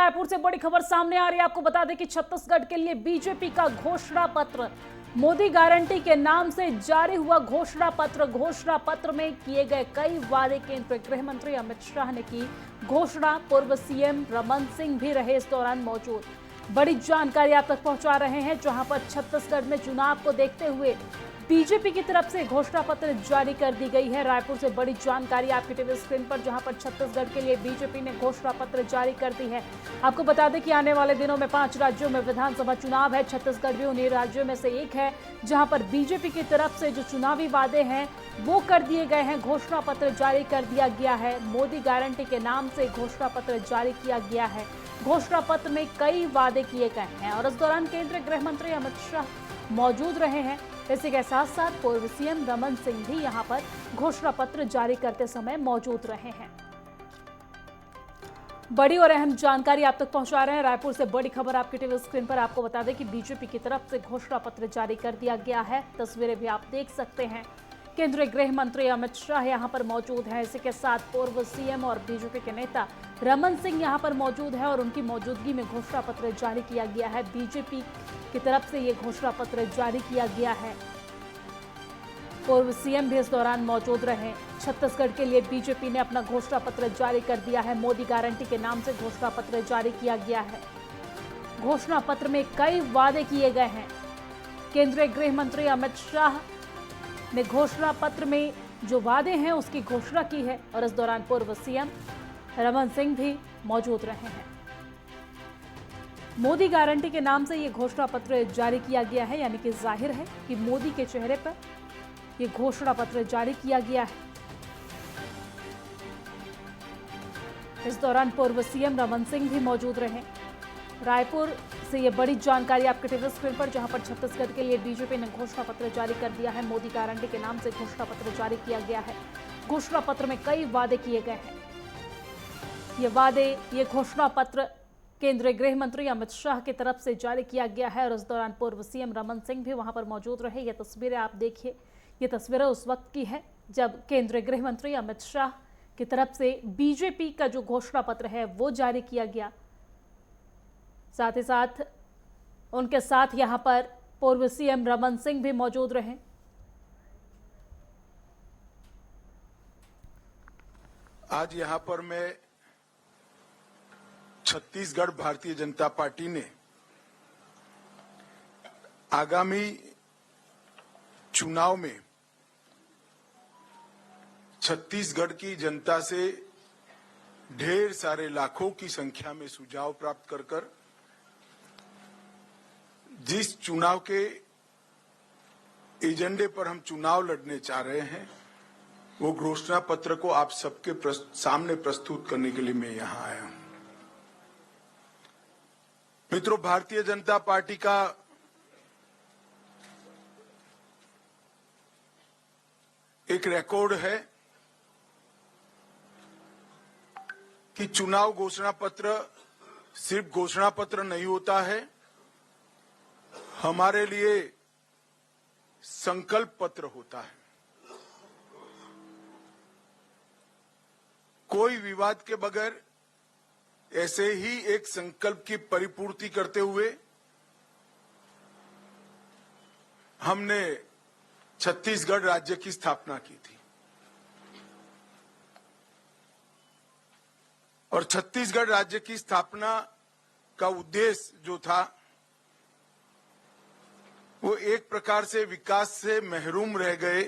रायपुर से बड़ी खबर सामने आ रही है। आपको बता दें कि छत्तीसगढ़ के लिए बीजेपी का घोषणा पत्र मोदी गारंटी के नाम से जारी हुआ घोषणा पत्र में किए गए कई वादे केंद्रीय गृह मंत्री अमित शाह ने की घोषणा। पूर्व सीएम रमन सिंह भी रहे इस दौरान मौजूद। बड़ी जानकारी आप तक पहुंचा रहे हैं, जहां पर छत्तीसगढ़ में चुनाव को देखते हुए बीजेपी की तरफ से घोषणा पत्र जारी कर दी गई है। रायपुर से बड़ी जानकारी आपकी टीवी स्क्रीन पर, जहां पर छत्तीसगढ़ के लिए बीजेपी ने घोषणा पत्र जारी कर दी है। आपको बता दें कि आने वाले दिनों में 5 राज्यों में विधानसभा चुनाव है। छत्तीसगढ़ भी उन्हीं राज्यों में से एक है जहां पर बीजेपी की तरफ से जो चुनावी वादे हैं वो कर दिए गए हैं। घोषणा पत्र जारी कर दिया गया है। मोदी गारंटी के नाम से घोषणा पत्र जारी किया गया है। घोषणा पत्र में कई वादे किए गए हैं और इस दौरान केंद्रीय गृह मंत्री अमित शाह मौजूद रहे हैं। इसी के साथ साथ पूर्व सीएम रमन सिंह भी यहां पर घोषणा पत्र जारी करते समय मौजूद रहे हैं। बड़ी और अहम जानकारी आप तक पहुंचा रहे हैं। रायपुर से बड़ी खबर आपकी टीवी स्क्रीन पर। आपको बता दें कि बीजेपी की तरफ से घोषणा पत्र जारी कर दिया गया है। तस्वीरें भी आप देख सकते हैं। केंद्रीय गृह मंत्री अमित शाह यहां पर मौजूद हैं। इसी के साथ पूर्व सीएम और बीजेपी के नेता रमन सिंह यहां पर मौजूद है और उनकी मौजूदगी में घोषणा पत्र जारी किया गया है। बीजेपी की तरफ से ये घोषणा पत्र जारी किया गया है। पूर्व सीएम भी इस दौरान मौजूद रहे। छत्तीसगढ़ के लिए बीजेपी ने अपना घोषणा पत्र जारी कर दिया है। मोदी गारंटी के नाम से घोषणा पत्र जारी किया गया है। घोषणा पत्र में कई वादे किए गए हैं। केंद्रीय गृह मंत्री अमित शाह ने घोषणा पत्र में जो वादे हैं उसकी घोषणा की है और इस दौरान पूर्व सीएम रमन सिंह भी मौजूद रहे हैं। मोदी गारंटी के नाम से यह घोषणा पत्र जारी किया गया है, यानी कि जाहिर है कि मोदी के चेहरे पर यह घोषणा पत्र जारी किया गया है। इस दौरान पूर्व सीएम रमन सिंह भी मौजूद रहे। रायपुर से ये बड़ी जानकारी आपके टीवी स्क्रीन पर, जहां पर छत्तीसगढ़ के लिए बीजेपी ने घोषणा पत्र जारी कर दिया है। मोदी गारंटी के नाम से घोषणा पत्र जारी किया गया है। घोषणा पत्र में कई वादे किए गए हैं। ये घोषणा पत्र केंद्रीय गृह मंत्री अमित शाह की तरफ से जारी किया गया है और इस दौरान पूर्व सीएम रमन सिंह भी वहां पर मौजूद रहे। ये तस्वीरें आप देखिए, ये तस्वीरें उस वक्त की है जब केंद्रीय गृह मंत्री अमित शाह की तरफ से बीजेपी का जो घोषणा पत्र है वो जारी किया गया। साथ ही साथ उनके साथ यहां पर पूर्व सीएम रमन सिंह भी मौजूद रहे। आज यहां पर मैं छत्तीसगढ़ भारतीय जनता पार्टी ने आगामी चुनाव में छत्तीसगढ़ की जनता से ढेर सारे लाखों की संख्या में सुझाव प्राप्त कर जिस चुनाव के एजेंडे पर हम चुनाव लड़ने चाह रहे हैं वो घोषणा पत्र को आप सबके सामने प्रस्तुत करने के लिए मैं यहां आया हूं। मित्रों, भारतीय जनता पार्टी का एक रिकॉर्ड है कि चुनाव घोषणा पत्र सिर्फ घोषणा पत्र नहीं होता है, हमारे लिए संकल्प पत्र होता है। कोई विवाद के बगैर ऐसे ही एक संकल्प की परिपूर्ति करते हुए हमने छत्तीसगढ़ राज्य की स्थापना की थी और छत्तीसगढ़ राज्य की स्थापना का उद्देश्य जो था वो एक प्रकार से विकास से महरूम रह गए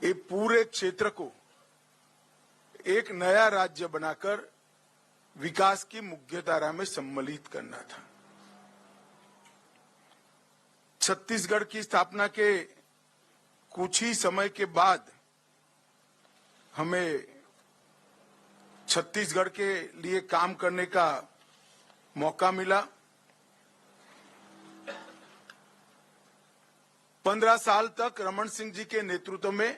ये पूरे क्षेत्र को एक नया राज्य बनाकर विकास की मुख्यधारा में सम्मिलित करना था। छत्तीसगढ़ की स्थापना के कुछ ही समय के बाद हमें छत्तीसगढ़ के लिए काम करने का मौका मिला। 15 साल तक रमन सिंह जी के नेतृत्व में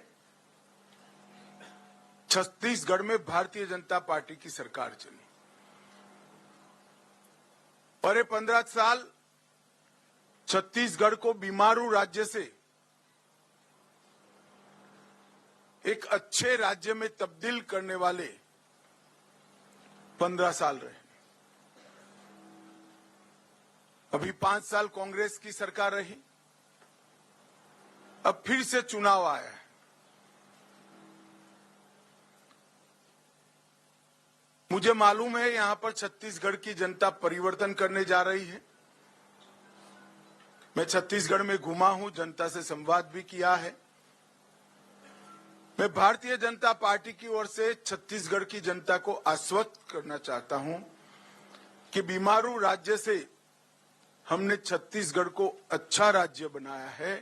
छत्तीसगढ़ में भारतीय जनता पार्टी की सरकार चली और ये 15 साल छत्तीसगढ़ को बीमारू राज्य से एक अच्छे राज्य में तब्दील करने वाले 15 साल रहे। अभी 5 साल कांग्रेस की सरकार रही, अब फिर से चुनाव आया है। मुझे मालूम है यहां पर छत्तीसगढ़ की जनता परिवर्तन करने जा रही है। मैं छत्तीसगढ़ में घुमा हूं, जनता से संवाद भी किया है। मैं भारतीय जनता पार्टी की ओर से छत्तीसगढ़ की जनता को आश्वस्त करना चाहता हूं कि बीमारू राज्य से हमने छत्तीसगढ़ को अच्छा राज्य बनाया है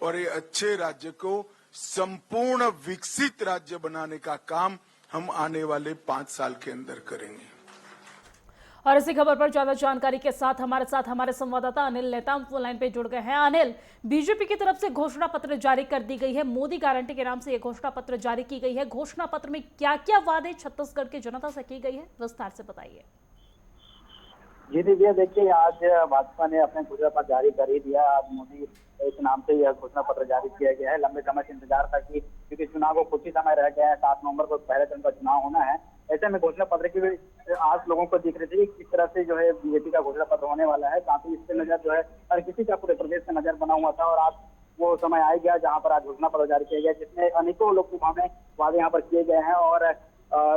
और ये अच्छे राज्य को संपूर्ण विकसित राज्य बनाने का काम हम आने वाले 5 साल के अंदर करेंगे। और इसी खबर पर ज्यादा जानकारी के साथ हमारे संवाददाता अनिल नेताम फोन लाइन पे जुड़ गए हैं। अनिल, बीजेपी की तरफ से घोषणा पत्र जारी कर दी गई है, मोदी गारंटी के नाम से यह घोषणा पत्र जारी की गई है। घोषणा पत्र में क्या क्या वादे छत्तीसगढ़ की जनता से की गई है, विस्तार से बताइए। जी दीजिए, देखिए आज भाजपा ने अपने घोषणा पत्र जारी कर ही दिया। आज मोदी के नाम से यह घोषणा पत्र जारी किया गया है। लंबे समय से इंतजार था कि क्योंकि चुनाव को कुछ ही समय रह गया है, 7 नवंबर को पहले चरण का चुनाव होना है। ऐसे में घोषणा पत्र की आज लोगों को दिख रही थी किस तरह से जो है बीजेपी का घोषणा पत्र होने वाला है। साथ ही इससे नजर जो है हर किसी का पूरे प्रदेश में नजर बना हुआ था और आज वो समय आ गया जहाँ पर आज घोषणा पत्र जारी किया गया, जिसमें अनेकों लोकसभा में वादे यहाँ पर किए गए हैं। और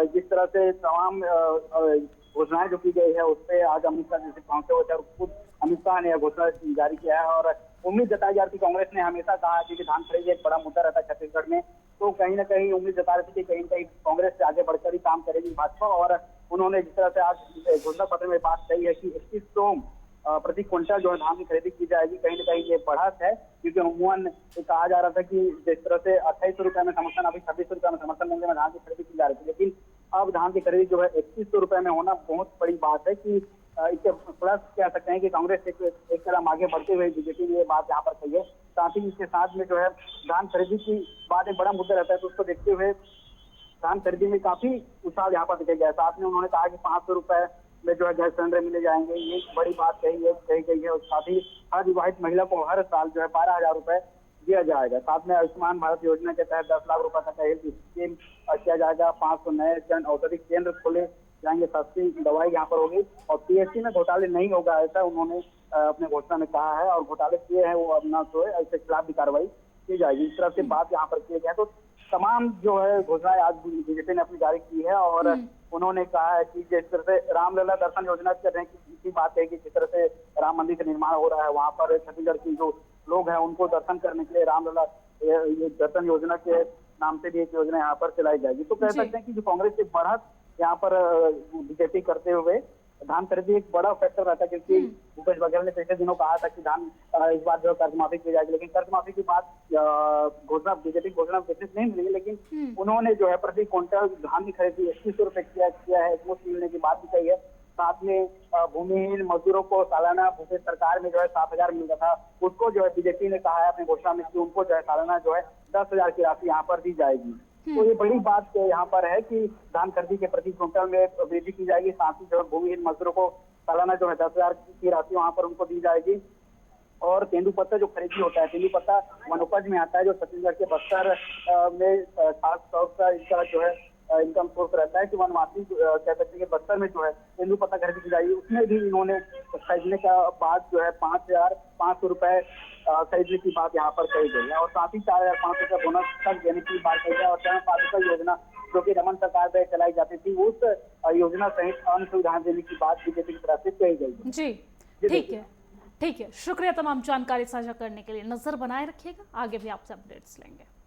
जिस तरह से तमाम घोषणाएं जो की गई है उस पर आज अमित शाह जैसे पहुंचे हुए थे और खुद अमित शाह ने यह घोषणा जारी किया है। और उम्मीद जताई जा रही थी, कांग्रेस ने हमेशा कहा कि धान खरीद एक बड़ा मुद्दा रहता है छत्तीसगढ़ में, तो कहीं ना कहीं उम्मीद जता रही थी कि कहीं ना कहीं कांग्रेस से आगे बढ़कर ही काम करेगी भाजपा। और उन्होंने जिस तरह से आज घोषणा पत्र में बात कही है कि 2100 प्रति क्विंटल जो है धान की खरीदी की जाएगी, कहीं ना कहीं ये बढ़त है। क्योंकि अमूमन कहा जा रहा था कि जिस तरह से 2800 रुपए में समर्थन, अभी 2600 रुपए में समर्थन मूल्य में धान की खरीदी की जा रही थी, लेकिन अब धान की खरीदी जो है 2100 रुपए में होना बहुत बड़ी बात है। कि इसके प्लस कह सकते हैं कि कांग्रेस एक कदम आगे बढ़ते हुए बीजेपी ने ये बात यहाँ पर कही है। साथ ही इसके साथ में जो है धान खरीदी की बात एक बड़ा मुद्दा रहता है, तो उसको देखते हुए धान खरीदी में काफी उत्साह यहाँ पर दिखाई गया। साथ में उन्होंने कहा कि 500 रुपए में जो है गैस सिलेंडर मिले जाएंगे, ये बड़ी बात कही गई है। और साथ ही हर विवाहित महिला को हर साल जो है 12,000 रुपए दिया जाएगा। साथ में आयुष्मान भारत योजना के तहत 10 लाख रुपए तक हेल्थ स्कीम किया जाएगा। 500 नए जन औषधि केंद्र खोले जाएंगे, सस्ती दवाई यहाँ पर होगी और पीएचसी में घोटाले नहीं होगा, ऐसा उन्होंने अपने घोषणा में कहा है। और घोटाले किए हैं वो अब ना तो इसके खिलाफ भी कार्रवाई की जाएगी, इस तरह से बात यहाँ पर किए गए। तो तमाम जो है घोषणाएं आज बीजेपी ने अपनी जारी की है। और उन्होंने कहा है कि जिस तरह से रामलला दर्शन योजना कर रहे हैं, इसी बात है कि जिस तरह से राम मंदिर का निर्माण हो रहा है, वहाँ पर छत्तीसगढ़ की जो लोग हैं उनको दर्शन करने के लिए रामलला ये दर्शन योजना के नाम से भी एक योजना यहाँ पर चलाई जाएगी। तो कह सकते हैं कि जो कांग्रेस की बढ़त यहाँ पर बीजेपी करते हुए धान खरीदी एक बड़ा फैक्टर रहता है। क्योंकि भूपेश बघेल ने पिछले दिनों कहा था कि धान इस बार जो कर्ज माफी की जाएगी, लेकिन कर्ज माफी की बात घोषणा बीजेपी घोषणा विशेष नहीं मिली, लेकिन उन्होंने जो है प्रति क्विंटल धान की खरीदी 2100 रुपए किया है, मुफ्त मिलने की बात भी कही है। साथ में भूमिहीन मजदूरों को सालाना भूपेश सरकार में जो है 7,000 मिल रहा था, उसको जो है बीजेपी ने कहा है अपनी घोषणा में कि उनको जो है सालाना जो है 10,000 की राशि यहाँ पर दी जाएगी। तो ये बड़ी बात यहाँ पर है कि धान खरीदी के प्रति क्विंटल में वृद्धि की जाएगी। साथ ही जो है भूमिहीन मजदूरों को सालाना जो है 10,000 की राशि वहाँ पर उनको दी जाएगी। और तेंदुपत्ता जो खरीदी होता है, तेंदुपत्ता वनोपज में आता है, जो छत्तीसगढ़ के बस्तर में खास तौर पर इसका जो है इनकम सोर्स रहता है कि वनवासी कह सकते हैं कि बस्तर में जो है तेंदुपत्ता खरीदी की जाएगी, उसमें भी इन्होंने खरीदने का बात जो है 5,500 रुपए खरीदने की बात यहाँ पर कही गई है। और साथ ही 4,500 रुपए बोनस तक देने की बात कही है। और चरण पादुका योजना जो कि रमन सरकार में चलाई जाती थी, उस योजना सहित अन्य सुविधाएं देने की बात बीजेपी की तरफ से कही गई है। जी ठीक है, शुक्रिया तमाम जानकारी साझा करने के लिए। नजर बनाए रखिएगा, आगे भी आपसे अपडेट्स लेंगे।